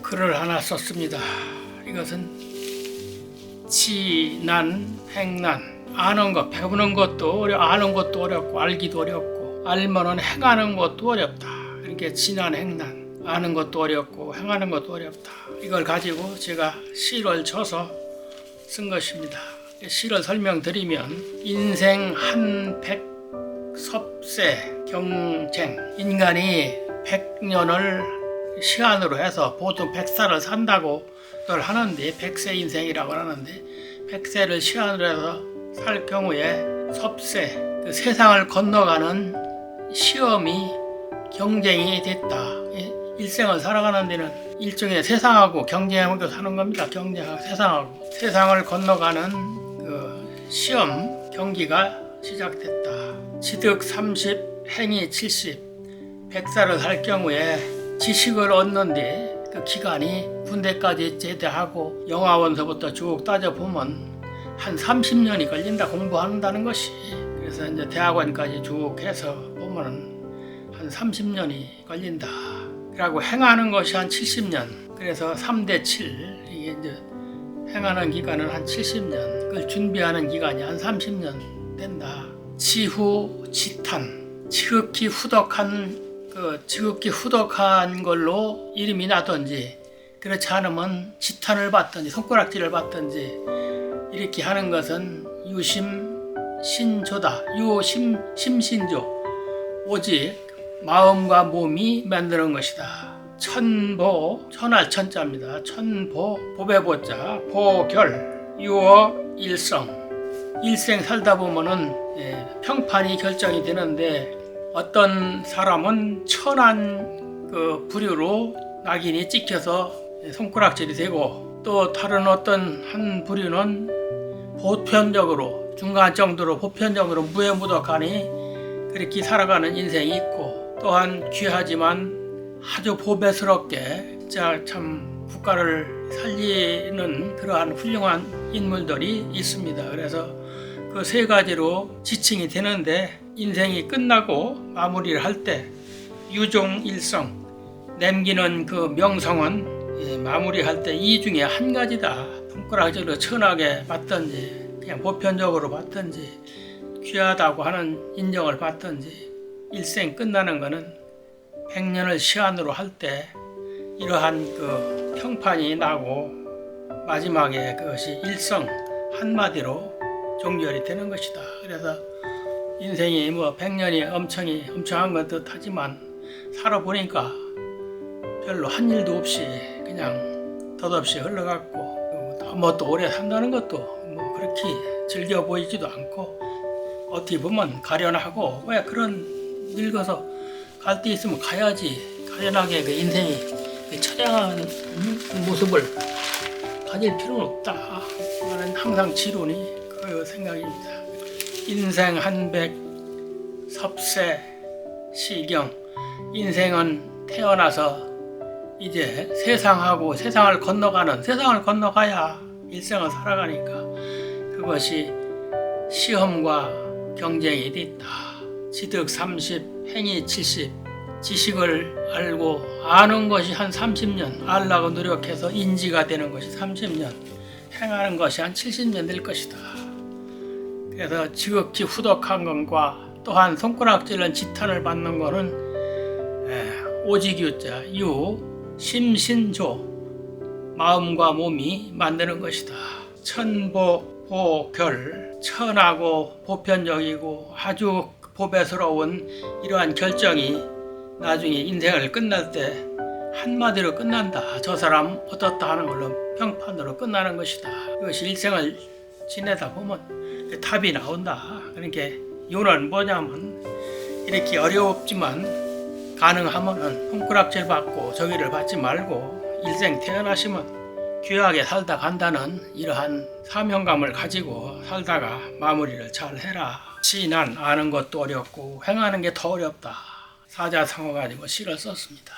글을 하나 썼습니다. 이것은 지난, 행난. 아는 것, 배우는 것도 아는 것도 어렵고 알기도 어렵고 알면은 행하는 것도 어렵다. 이렇게 지난, 행난. 아는 것도 어렵고 행하는 것도 어렵다. 이걸 가지고 제가 시를 쳐서 쓴 것입니다. 시를 설명드리면 인생 한백 섭세 경쟁. 인간이 100년을 시간으로 해서 보통 100살을 산다고 하는데 100세 인생이라고 하는데 100세를 시간으로 해서 살 경우에 섭세, 그 세상을 건너가는 시험이 경쟁이 됐다. 일생을 살아가는 데는 일종의 세상하고 경쟁하고 사는 겁니다. 경쟁하고 세상하고 세상을 건너가는 그 시험 경기가 시작됐다. 지득 30, 행위 70, 100살을 살 경우에 지식을 얻는데 그 기간이 군대까지 제대하고 영화원서부터 쭉 따져보면 한 30년이 걸린다. 공부한다는 것이. 그래서 이제 대학원까지 쭉 해서 보면은 한 30년이 걸린다. 그리고 행하는 것이 한 70년. 그래서 3대 7. 이게 이제 행하는 기간은 한 70년. 그걸 준비하는 기간이 한 30년 된다. 지후, 지탄. 지극히 후덕한 걸로 이름이 나든지 그렇지 않으면 지탄을 받든지 손가락질을 받든지 이렇게 하는 것은 유심신조다. 유심신조. 오직 마음과 몸이 만드는 것이다. 천보, 천할 천자입니다. 천보, 보배 보자, 보결, 유어 일성. 일생 살다 보면은 평판이 결정이 되는데 어떤 사람은 천한 그 부류로 낙인이 찍혀서 손가락질이 되고 또 다른 어떤 한 부류는 보편적으로 중간 정도로 보편적으로 무해무덕하니 그렇게 살아가는 인생이 있고 또한 귀하지만 아주 보배스럽게 참 국가를 살리는 그러한 훌륭한 인물들이 있습니다. 그래서 그 세 가지로 지칭이 되는데 인생이 끝나고 마무리를 할 때 유종일성 남기는 그 명성은 마무리할 때 이 중에 한 가지다. 손가락질로 천하게 받든지 그냥 보편적으로 받든지 귀하다고 하는 인정을 받든지 일생 끝나는 것은 100년을 시한으로 할 때 이러한 그 평판이 나고 마지막에 그것이 일성 한마디로 종결이 되는 것이다. 그래서 인생이 뭐 100년이 엄청한 것도 하지만 살아보니까 별로 한 일도 없이 그냥 덧없이 흘러갔고 뭐 또 오래 산다는 것도 뭐 그렇게 즐겨 보이지도 않고 어떻게 보면 가련하고 왜 그런 늙어서 갈 데 있으면 가야지 가련하게 그 인생이 처량한 모습을 가질 필요는 없다. 나는 항상 지론이 그 생각입니다. 인생 한백 섭세 시경. 인생은 태어나서 이제 세상을 건너가야 일생을 살아가니까 그것이 시험과 경쟁이 있다. 지득 30, 행위 70. 지식을 알고 아는 것이 한 30년, 알라고 노력해서 인지가 되는 것이 30년, 행하는 것이 한 70년 될 것이다. 그래서 지극히 후덕한 것과 또한 손가락질은 지탄을 받는 것은 오직유자, 심신조, 마음과 몸이 만드는 것이다. 천보보결, 천하고 보편적이고 아주 보배스러운 이러한 결정이 나중에 인생을 끝날 때 한마디로 끝난다. 저 사람 어떻다 하는 걸로 평판으로 끝나는 것이다. 이것이 일생을 지내다 보면 답이 나온다. 그러니까 요는 뭐냐면 이렇게 어렵지만 가능하면은 손가락질 받고 저기를 받지 말고 일생 태어나시면 귀하게 살다 간다는 이러한 사명감을 가지고 살다가 마무리를 잘 해라. 지난 아는 것도 어렵고 행하는 게 더 어렵다. 사자성어 가지고 시를 썼습니다.